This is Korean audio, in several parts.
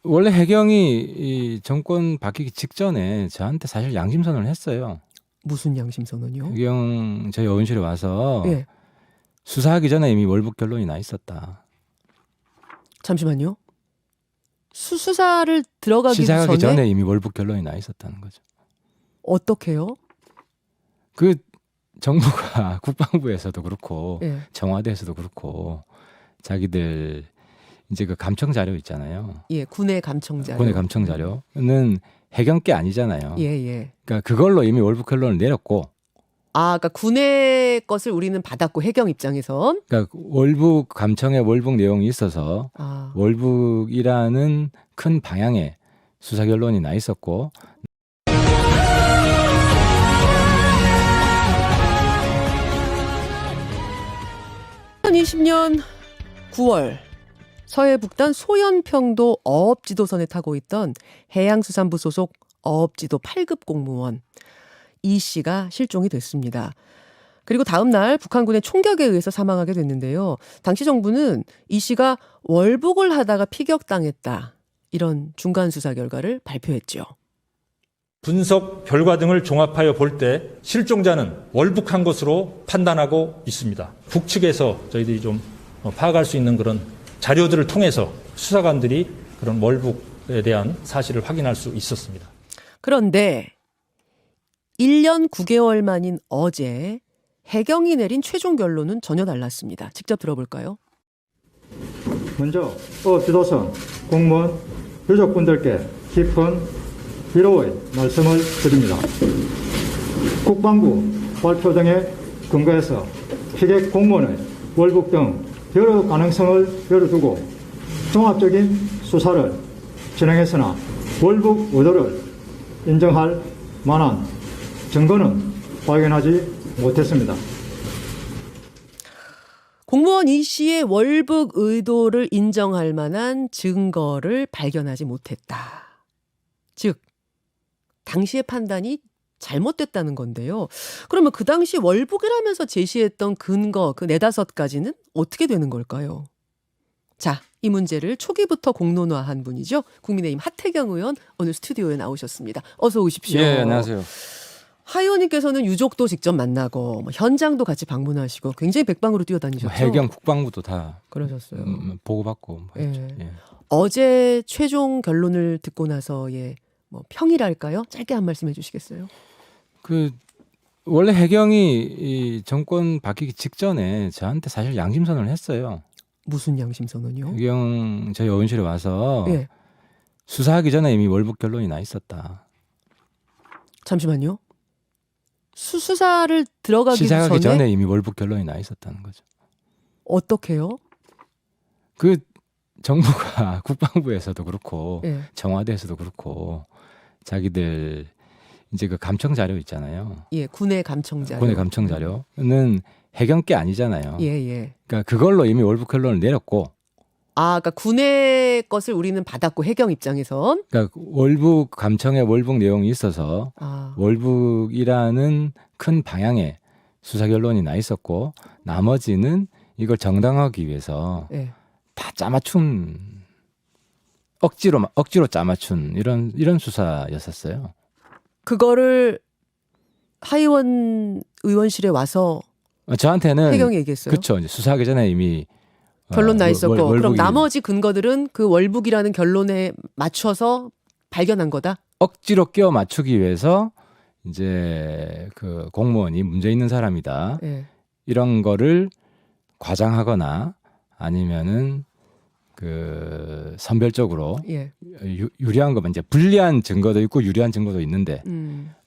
원래 해경이 이 정권 바뀌기 직전에 저한테 사실 양심선언을 했어요. 무슨 양심선언이요? 해경 저희 의원실에 와서 예. 수사하기 전에 이미 월북 결론이 나 있었다. 잠시만요. 수사를 들어가기 시작하기 전에 전에 이미 월북 결론이 나 있었다는 거죠. 어떻게요? 그 정부가 국방부에서도 그렇고 예. 청와대에서도 그렇고 자기들 이제 그 감청 자료 있잖아요. 예, 군의 감청 자료. 군의 감청 자료는 해경 게 아니잖아요. 예, 예. 그러니까 그걸로 이미 월북 결론을 내렸고, 아, 그러니까 군의 것을 우리는 받았고 해경 입장에선 그러니까 월북 감청에 월북 내용이 있어서 아, 월북이라는 큰 방향의 수사 결론이 나 있었고, 2020년 9월 서해북단 소연평도 어업지도선에 타고 있던 해양수산부 소속 어업지도 8급 공무원 이 씨가 실종이 됐습니다. 그리고 다음 날 북한군의 총격에 의해서 사망하게 됐는데요. 당시 정부는 이 씨가 월북을 하다가 피격당했다. 이런 중간 수사 결과를 발표했죠. 분석 결과 등을 종합하여 볼 때 실종자는 월북한 것으로 판단하고 있습니다. 북측에서 저희들이 좀 파악할 수 있는 그런 자료들을 통해서 수사관들이 그런 월북에 대한 사실을 확인할 수 있었습니다. 그런데 1년 9개월 만인 어제 해경이 내린 최종 결론은 전혀 달랐습니다. 직접 들어볼까요? 먼저 어업지도선 공무원 유족분들께 깊은 위로의 말씀을 드립니다. 국방부 발표 등에 근거해서 피격 공무원의 월북 등 여러 가능성을 열어두고 종합적인 수사를 진행했으나 월북 의도를 인정할 만한 증거는 발견하지 못했습니다. 공무원 이 씨의 월북 의도를 인정할 만한 증거를 발견하지 못했다. 즉, 당시의 판단이 잘못됐다는 건데요. 그러면 그 당시 월북이라면서 제시했던 근거 그 4-5가지는 어떻게 되는 걸까요? 자, 이 문제를 초기부터 공론화한 분이죠. 국민의힘 하태경 의원 오늘 스튜디오에 나오셨습니다. 어서 오십시오. 예, 안녕하세요. 하 의원님께서는 유족도 직접 만나고 현장도 같이 방문하시고 굉장히 백방으로 뛰어다니셨죠. 해경 국방부도 다 그러셨어요. 보고받고 뭐 했죠. 예. 예. 어제 최종 결론을 듣고 나서의 뭐 평이랄까요? 짧게 한 말씀 해주시겠어요? 그 원래 해경이 이 정권 바뀌기 직전에 저한테 사실 양심선언을 했어요. 무슨 양심선언이요? 해경 저희 의원실에 와서 예. 수사하기 전에 이미 월북 결론이 나 있었다. 잠시만요. 수사를 들어가기 시작하기 전에 전에 이미 월북 결론이 나 있었다는 거죠. 어떻게요? 그 정부가 국방부에서도 그렇고 예. 청와대에서도 그렇고 자기들 이제 그 감청 자료 있잖아요. 예, 군의 감청 자료. 군의 감청 자료는 해경 게 아니잖아요. 예, 예. 그러니까 그걸로 이미 월북 결론을 내렸고, 아, 그러니까 군의 것을 우리는 받았고 해경 입장에선 그러니까 월북 감청에 월북 내용이 있어서 아, 월북이라는 큰 방향의 수사 결론이 나 있었고, 나머지는 이걸 정당화하기 위해서 예. 다 짜맞춘 억지로 짜맞춘 이런 수사였었어요. 그거를 하 의원실에 와서 저한테는 해경이 얘기했어요. 그렇죠. 이제 수사하기 전에 이미 결론 나 있었고 그럼 월북이 나머지 근거들은 그 월북이라는 결론에 맞춰서 발견한 거다. 억지로 끼워 맞추기 위해서 이제 그 공무원이 문제 있는 사람이다. 예. 이런 거를 과장하거나 아니면은 그 선별적으로 예. 유리한 것만 이제 불리한 증거도 있고 유리한 증거도 있는데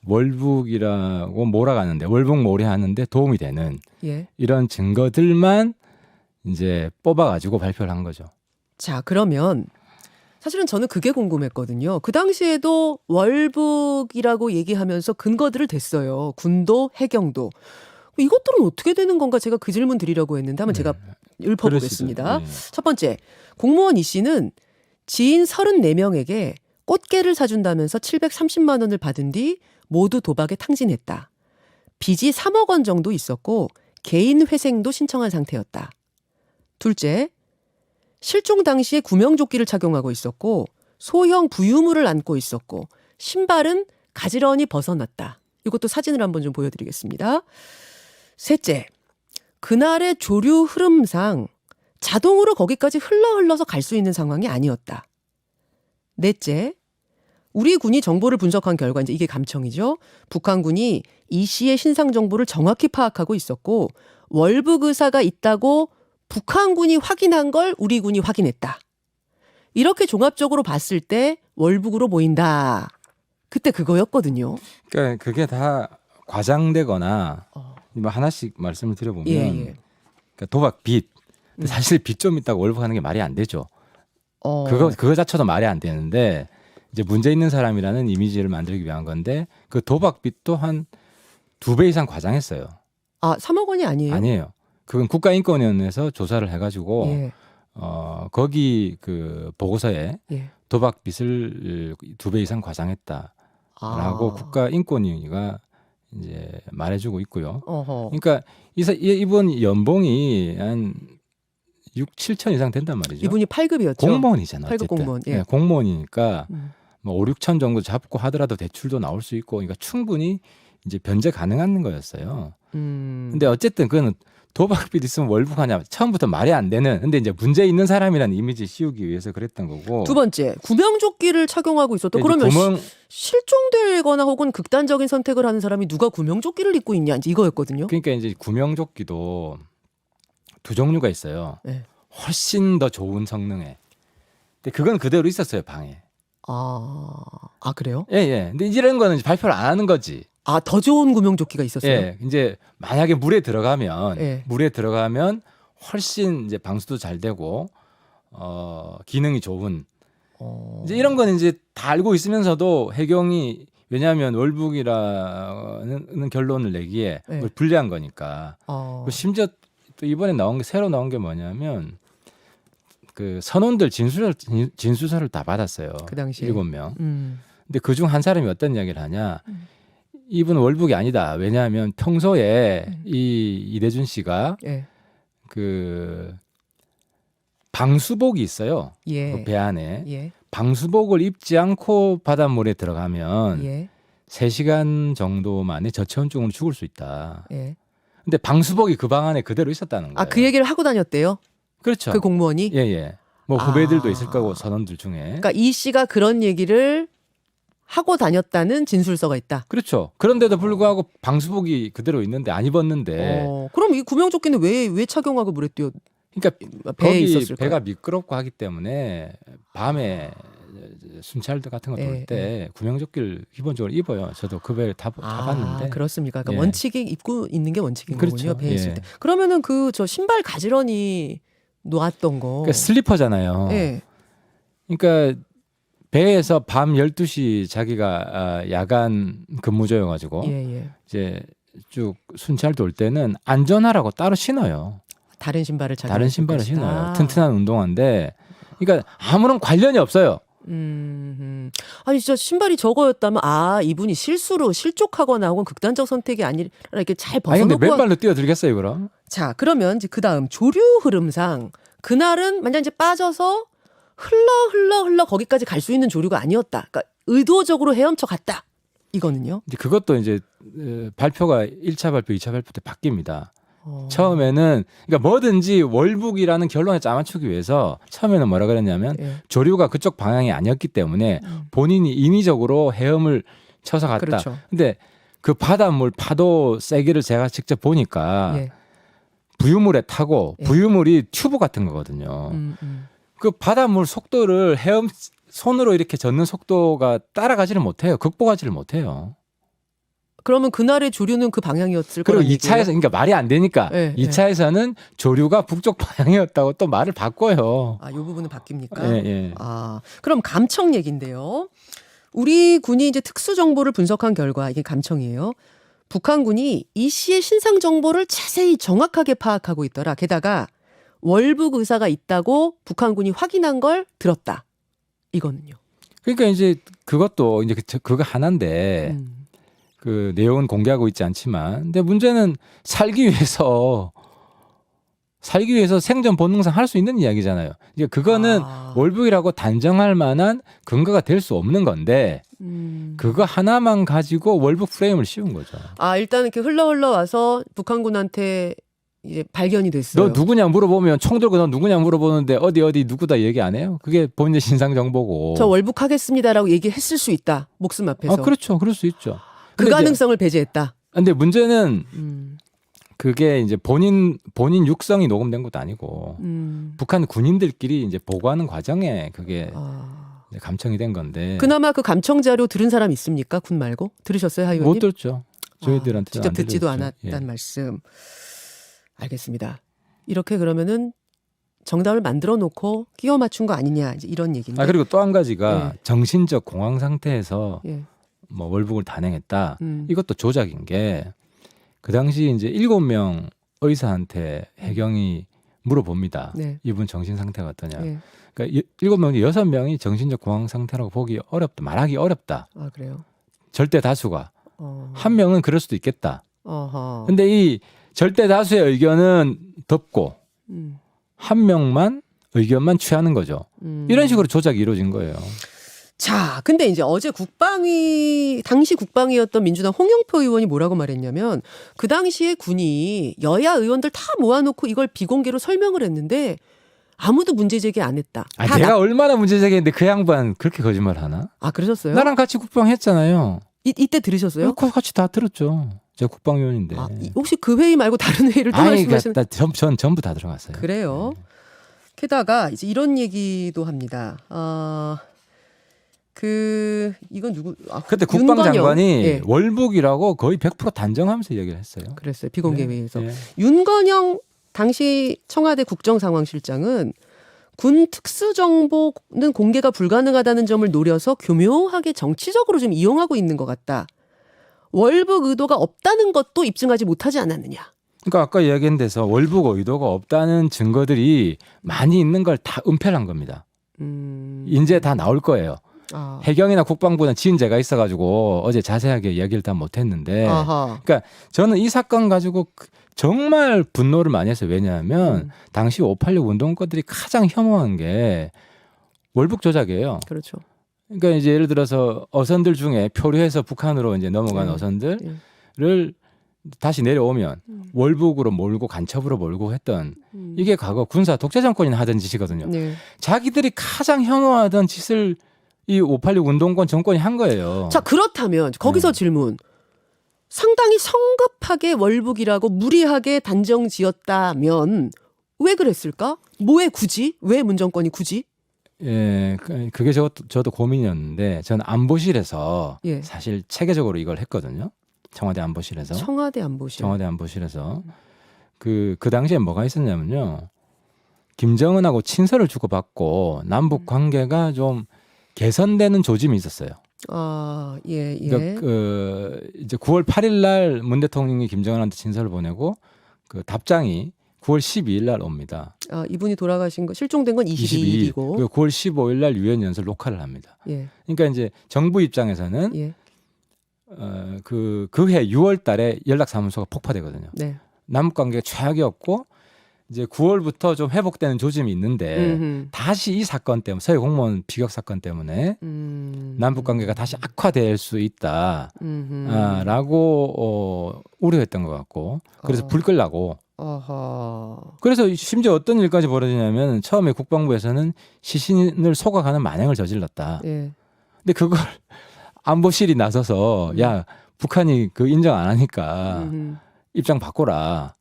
월북이라고 몰아가는데 월북 몰이하는데 도움이 되는 예. 이런 증거들만 이제 뽑아가지고 발표를 한 거죠. 자, 그러면 사실은 저는 그게 궁금했거든요. 그 당시에도 월북이라고 얘기하면서 근거들을 댔어요. 군도 해경도. 이것들은 어떻게 되는 건가 제가 그 질문 드리려고 했는데 한번 제가 읊어보겠습니다. 그러시죠. 네. 첫 번째, 공무원 이 씨는 지인 34명에게 꽃게를 사준다면서 730만 원을 받은 뒤 모두 도박에 탕진했다. 빚이 3억 원 정도 있었고 개인 회생도 신청한 상태였다. 둘째, 실종 당시에 구명조끼를 착용하고 있었고 소형 부유물을 안고 있었고 신발은 가지런히 벗어났다. 이것도 사진을 한번 좀 보여드리겠습니다. 셋째, 그날의 조류 흐름상 자동으로 거기까지 흘러서 갈 수 있는 상황이 아니었다. 넷째, 우리 군이 정보를 분석한 결과 이제 이게 감청이죠. 북한군이 이 씨의 신상 정보를 정확히 파악하고 있었고 월북 의사가 있다고 북한군이 확인한 걸 우리 군이 확인했다. 이렇게 종합적으로 봤을 때 월북으로 보인다. 그때 그거였거든요. 그러니까 그게 다 과장되거나 뭐 하나씩 말씀을 드려보면 예. 그러니까 도박 빚. 근데 사실 빚 좀 있다고 월북하는 게 말이 안 되죠. 어. 그거 자체도 말이 안 되는데 이제 문제 있는 사람이라는 이미지를 만들기 위한 건데 그 도박 빚도 한 2배 이상 과장했어요. 아, 3억 원이 아니에요? 아니에요. 그건 국가인권위원회에서 조사를 해가지고 예. 거기 그 보고서에 예. 도박 빚을 2배 이상 과장했다라고 아. 국가인권위가 이제 말해주고 있고요. 어허. 그러니까 이분 연봉이 한 6, 7천 이상 된단 말이죠. 이분이 8급이었죠. 공무원이잖아. 8급 어쨌든. 공무원. 예. 네, 공무원이니까 음. 뭐 5, 6천 정도 잡고 하더라도 대출도 나올 수 있고, 그러니까 충분히 이제 변제 가능한 거였어요. 근데 어쨌든 그거는 도박빚 있으면 월북하냐 처음부터 말이 안 되는. 근데 이제 문제 있는 사람이라는 이미지 씌우기 위해서 그랬던 거고. 두 번째, 구명조끼를 착용하고 있었다. 그러면 실종되거나 혹은 극단적인 선택을 하는 사람이 누가 구명조끼를 입고 있냐 이제 이거였거든요. 그러니까 이제 구명조끼도 두 종류가 있어요. 네. 훨씬 더 좋은 성능에. 근데 그건 그대로 있었어요, 방에. 아 그래요? 예, 예. 근데 이런 거는 이제 발표를 안 하는 거지. 아, 더 좋은 구명조끼가 있었어요? 예. 이제 만약에 물에 들어가면 예. 훨씬 이제 방수도 잘 되고 기능이 좋은 이제 이런 어. 거는 이제 다 알고 있으면서도 해경이 왜냐하면 월북이라는 결론을 내기에 네. 불리한 거니까. 어. 그 심지어 또 이번에 새로 나온 게 뭐냐면 그 선원들 진술서를 다 받았어요. 그 당시에. 7명. 근데 그중 한 사람이 어떤 이야기를 하냐? 이분 월북이 아니다. 왜냐하면 평소에 이대준 씨가 예. 그 방수복이 있어요. 예. 그 배 안에. 예. 방수복을 입지 않고 바닷물에 들어가면 예. 3시간 정도 만에 저체온증으로 죽을 수 있다. 예. 근데 방수복이 그 방 안에 그대로 있었다는 거예요. 아, 그 얘기를 하고 다녔대요? 그렇죠. 그 공무원이? 예, 예. 뭐 후배들도 아. 있을 거고 선원들 중에. 그러니까 이 씨가 그런 얘기를 하고 다녔다는 진술서가 있다. 그렇죠. 그런데도 불구하고 방수복이 그대로 있는데 안 입었는데. 그럼 이 구명조끼는 왜 착용하고 물에 뛰어? 그러니까 배에 거기 있었을까요? 배가 미끄럽고 하기 때문에 밤에 순찰 같은 거 돌 예, 때 구명조끼를 기본적으로 입어요. 저도 그 배를 다 봤는데. 그렇습니까? 그러니까 예. 원칙이 입고 있는 게 원칙인 그렇죠. 거군요. 배에 있을 예. 때. 그러면은 저 신발 가지런히 놓았던 거. 그러니까 슬리퍼잖아요. 예. 그러니까 배에서 밤 12시 자기가 야간 근무조여가지고 예. 이제 쭉 순찰 돌 때는 안전하라고 따로 신어요. 다른 신발을 착용. 다른 신발을 신어요. 튼튼한 운동화인데, 그러니까 아무런 관련이 없어요. 아니 진짜 신발이 저거였다면 이분이 실수로 실족하거나 혹은 극단적 선택이 아니라 이렇게 잘 아니 근데 벗어놓고. 맨발로 뛰어들겠어요, 그럼? 자, 그러면 이제 그다음 조류 흐름상 그날은 만약 이제 빠져서 흘러 거기까지 갈 수 있는 조류가 아니었다. 그러니까 의도적으로 헤엄쳐 갔다. 이거는요? 이제 그것도 이제 발표가 1차 발표, 2차 발표 때 바뀝니다. 어. 처음에는 그러니까 뭐든지 월북이라는 결론에 짜맞추기 위해서 처음에는 뭐라 그랬냐면 예. 조류가 그쪽 방향이 아니었기 때문에 본인이 인위적으로 헤엄을 쳐서 갔다. 그렇죠. 근데 그 바닷물 파도 세기를 제가 직접 보니까 예. 부유물에 타고 예. 부유물이 튜브 같은 거거든요. 그 바닷물 속도를 손으로 이렇게 젓는 속도가 따라가지를 못해요. 극복하지를 못해요. 그러면 그날의 조류는 그 방향이었을 그리고 거라는 2차에서 그러니까 말이 안 되니까 예, 2차에서는 조류가 북쪽 방향이었다고 또 말을 바꿔요. 이 부분은 바뀝니까? 예. 그럼 감청 얘기인데요. 우리 군이 이제 특수 정보를 분석한 결과 이게 감청이에요. 북한군이 이 씨의 신상 정보를 자세히 정확하게 파악하고 있더라. 게다가 월북 의사가 있다고 북한군이 확인한 걸 들었다. 이거는요. 그러니까 이제 그것도 이제 그거 하나인데 그 내용은 공개하고 있지 않지만, 근데 문제는 살기 위해서 살기 위해서 생존 본능상 할 수 있는 이야기잖아요. 이게 그거는 월북이라고 단정할 만한 근거가 될 수 없는 건데 그거 하나만 가지고 월북 프레임을 씌운 거죠. 일단 이렇게 흘러 와서 북한군한테 이제 발견이 됐어요. 너 누구냐 물어보면 총 들고 너 누구냐 물어보는데 어디 누구다 얘기 안 해요? 그게 본인의 신상 정보고. 저 월북하겠습니다라고 얘기했을 수 있다. 목숨 앞에서. 그렇죠. 그럴 수 있죠. 그 근데 가능성을 배제했다. 근데 문제는 그게 이제 본인 육성이 녹음된 것도 아니고 북한 군인들끼리 이제 보고하는 과정에 그게 이제 감청이 된 건데. 그나마 그 감청 자료 들은 사람 있습니까? 군 말고 들으셨어요, 하 의원님? 못 들었죠. 저희들한테 직접 듣지도 않았다는 말씀. 알겠습니다. 이렇게 그러면은 정답을 만들어 놓고 끼워 맞춘 거 아니냐 이제 이런 얘기인데. 그리고 또 한 가지가 정신적 공황 상태에서 뭐 월북을 단행했다. 이것도 조작인 게 그 당시 이제 7명 의사한테 해경이 물어봅니다. 이분 정신 상태가 어떠냐. 그러니까 7명 중에 6명이 정신적 공황 상태라고 보기 어렵다. 말하기 어렵다. 그래요? 절대 다수가. 한 명은 그럴 수도 있겠다. 근데 이 절대 다수의 의견은 덮고 한 명만 의견만 취하는 거죠. 이런 식으로 조작이 이루어진 거예요. 자, 근데 이제 어제 당시 국방위였던 민주당 홍영표 의원이 뭐라고 말했냐면 그 당시에 군이 여야 의원들 다 모아놓고 이걸 비공개로 설명을 했는데 아무도 문제 제기 안 했다. 내가 얼마나 문제 제기했는데 그 양반 그렇게 거짓말 하나? 그러셨어요? 나랑 같이 국방했잖아요. 이때 들으셨어요? 같이 다 들었죠. 제가 국방위원인데. 혹시 그 회의 말고 다른 회의를 또 말씀하시는? 전 전부 다 들어갔어요. 그래요. 게다가 이제 이런 얘기도 합니다. 이건 누구? 그때 국방장관이 월북이라고 거의 100% 단정하면서 얘기를 했어요. 그랬어요. 비공개 회의에서. 윤건영 당시 청와대 국정상황실장은 군 특수정보는 공개가 불가능하다는 점을 노려서 교묘하게 정치적으로 좀 이용하고 있는 것 같다. 월북 의도가 없다는 것도 입증하지 못하지 않았느냐. 그러니까 아까 이야기한 데서 월북 의도가 없다는 증거들이 많이 있는 걸 다 은폐한 겁니다. 이제 다 나올 거예요. 해경이나 국방부는 지은죄가 있어가지고 어제 자세하게 이야기를 다 못했는데, 그러니까 저는 이 사건 가지고 정말 분노를 많이 했어요. 왜냐하면 당시 586 운동권들이 가장 혐오한 게 월북 조작이에요. 그렇죠. 그러니까 이제 예를 들어서 어선들 중에 표류해서 북한으로 이제 넘어간 어선들을 다시 내려오면 월북으로 몰고 간첩으로 몰고 했던 이게 과거 군사 독재 정권이 하던 짓이거든요. 자기들이 가장 혐오하던 짓을 이 586 운동권 정권이 한 거예요. 자, 그렇다면 거기서 질문. 상당히 성급하게 월북이라고 무리하게 단정 지었다면 왜 그랬을까? 뭐에 굳이? 왜 문정권이 굳이? 그게 저도 고민이었는데 저는 안보실에서 사실 체계적으로 이걸 했거든요. 청와대 안보실에서. 청와대 안보실에서. 그 당시에 뭐가 있었냐면요. 김정은하고 친서를 주고받고 남북 관계가 좀 개선되는 조짐이 있었어요. 그러니까 이제 9월 8일 날 문 대통령이 김정은한테 친서를 보내고 그 답장이 9월 12일 날 옵니다. 이분이 돌아가신 거 실종된 건 22일이고 9월 15일 날 유엔 연설 녹화를 합니다. 그러니까 이제 정부 입장에서는 그해 6월 달에 연락사무소가 폭파되거든요. 남북 관계가 최악이었고 이제 9월부터 좀 회복되는 조짐이 있는데 다시 이 사건 때문에 서해 공무원 비격 사건 때문에 남북 관계가 다시 악화될 수 있다라고 우려했던 것 같고 그래서 불 끌라고. 그래서 심지어 어떤 일까지 벌어지냐면 처음에 국방부에서는 시신을 소각하는 만행을 저질렀다. 근데 그걸 안보실이 나서서 야 북한이 그 인정 안 하니까 입장 바꿔라.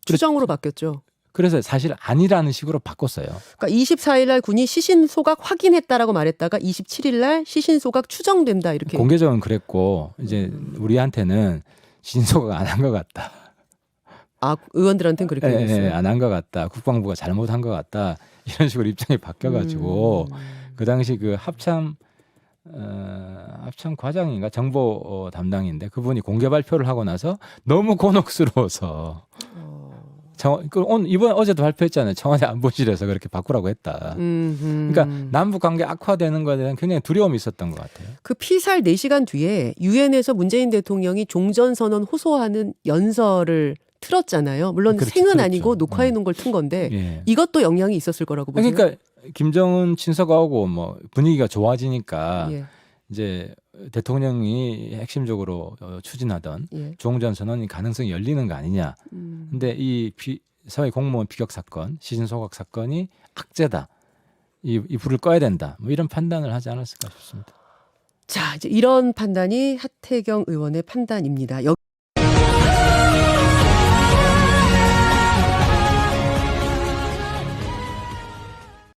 추정으로 바뀌었죠. 그래서 사실 아니라는 식으로 바꿨어요. 그러니까 24일 날 군이 시신 소각 확인했다라고 말했다가 27일 날 시신 소각 추정된다 이렇게. 공개적으로 그랬고 이제 우리한테는 시신 소각 안 한 것 같다. 의원들한테는 그렇게 얘기했어요. 안 한 것 같다. 국방부가 잘못한 것 같다. 이런 식으로 입장이 바뀌어가지고 그 당시 그 합참 과장인가 정보 담당인데 그분이 공개 발표를 하고 나서 너무 곤혹스러워서 이번 어제도 발표했잖아요. 청와대 안보실에서 그렇게 바꾸라고 했다. 그러니까 남북 관계 악화되는 것에 대한 굉장히 두려움이 있었던 것 같아요. 그 피살 4시간 뒤에 유엔에서 문재인 대통령이 종전선언 호소하는 연설을 틀었잖아요. 물론 그렇죠, 생은 틀었죠. 아니고 녹화해 놓은 걸 튼 건데 예. 이것도 영향이 있었을 거라고 보세요. 그러니까 김정은 친서가오고 뭐 분위기가 좋아지니까 예. 이제 대통령이 핵심적으로 추진하던 예. 종전 선언이 가능성이 열리는 거 아니냐. 근데 이 사회 공무원 비격 사건, 시신 소각 사건이 악재다. 이 불을 꺼야 된다. 뭐 이런 판단을 하지 않았을까 싶습니다. 자, 이제 이런 판단이 하태경 의원의 판단입니다.